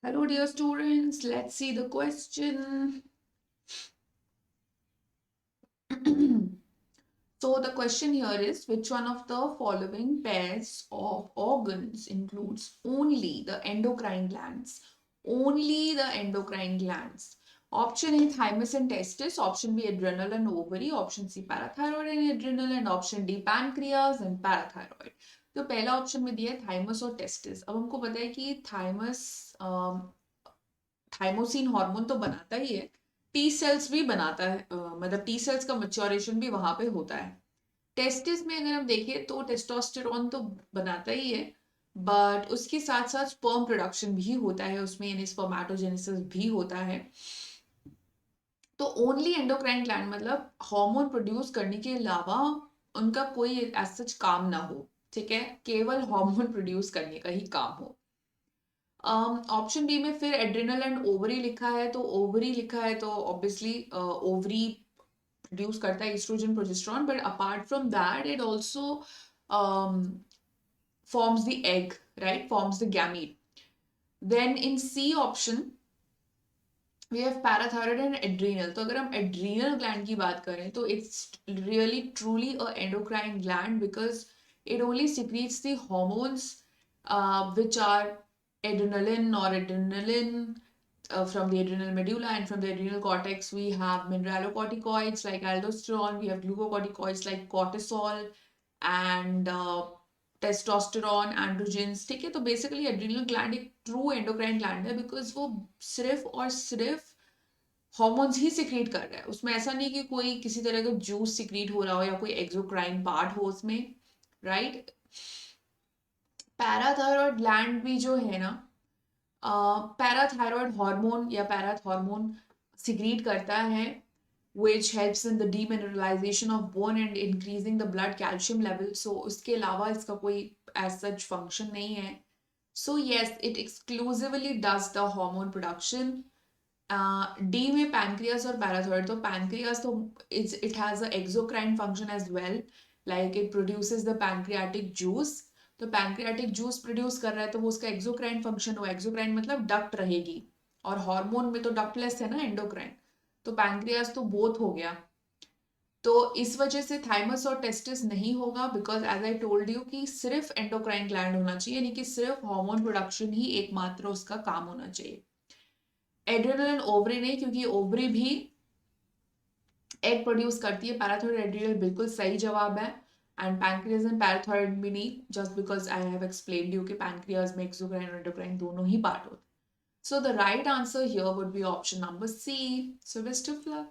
Hello, dear students. Let's see the question. So, the question here is which one of the following pairs of organs includes only the endocrine glands? Only the endocrine glands. Option A thymus and testis, option B adrenal and ovary, option C parathyroid and adrenal, and option D pancreas and parathyroid. तो पहला option में दिया है thymus और testis. अब हमको पता है कि थाइमस थाइमोसिन हार्मोन तो बनाता ही है, टी सेल्स भी बनाता है, मतलब टी सेल्स का मैच्योरेशन भी वहां पे होता है. टेस्टिस में अगर हम देखें तो टेस्टोस्टेरोन तो बनाता ही है, बट उसके साथ साथ स्पर्म प्रोडक्शन भी होता है उसमें, यानी स्पर्मेटोजेनेसिस भी होता है. तो ओनली एंडोक्राइन ग्लैंड मतलब हार्मोन प्रोड्यूस करने के अलावा उनका कोई एज सच काम ना हो. ठीक है, केवल हार्मोन प्रोड्यूस करने का ही काम हो. ऑप्शन बी में फिर एड्रिनल एंड ओवरी लिखा है, तो ओवरी लिखा है तो ऑब्वियसली ओवरी प्रोड्यूस करता है oestrogen progesterone, but apart from that it also forms the egg, right? Forms the gamete. Then in C option we have parathyroid and adrenal. तो अगर हम adrenal gland की बात करें तो it's really truly a endocrine gland because it only secretes the hormones which are adrenaline, noradrenaline. From the adrenal medulla and from the adrenal cortex we have mineralocorticoids like aldosterone, we have glucocorticoids like cortisol and testosterone androgens. ठीक है, तो basically adrenal gland एक true endocrine gland है because वो सिर्फ और सिर्फ hormones ही secrete कर रहा है. उसमें ऐसा नहीं कि कोई किसी तरह का जूस सिक्रीट हो रहा हो या कोई एक्सोक्राइन पार्ट हो उसमें, राइट. पैराथायरॉयड ग्लैंड भी जो है ना, पैराथायरॉयड हार्मोन या पैराथ हार्मोन सिक्रीट करता है which helps in the demineralization of bone and increasing the blood calcium level. So उसके अलावा इसका कोई as such function नहीं है. So yes, it exclusively does the hormone production. D में pancreas और parathyroid, तो pancreas तो it has a exocrine function as well, like it produces the pancreatic juice. तो pancreatic juice produce कर रहा है तो वो उसका exocrine function हुआ. exocrine मतलब duct रहेगी, और हार्मोन में तो डक्टलेस है ना एंडोक्राइन, तो पैंक्रियास तो बोथ हो गया. तो इस वजह से थाइमस और टेस्टिस नहीं होगा because as I told you कि सिर्फ एंडोक्राइन ग्लैंड होना चाहिए, यानी कि सिर्फ हार्मोन प्रोडक्शन ही एकमात्र उसका काम होना चाहिए. एड्रिनल एंड ओवरी नहीं, क्योंकि ओवरी भी एग प्रोड्यूस करती है. पैराथायरॉयड एड्रिनल बिल्कुल सही जवाब है. एंड पैंक्रियाज एंड पैराथायरॉयड भी नहीं, just because I have explained you कि पैंक्रियाज में एक्सोक्राइन और एंडोक्राइन दोनों ही पार्ट होते हैं. So the right answer here would be option number C. So best of luck.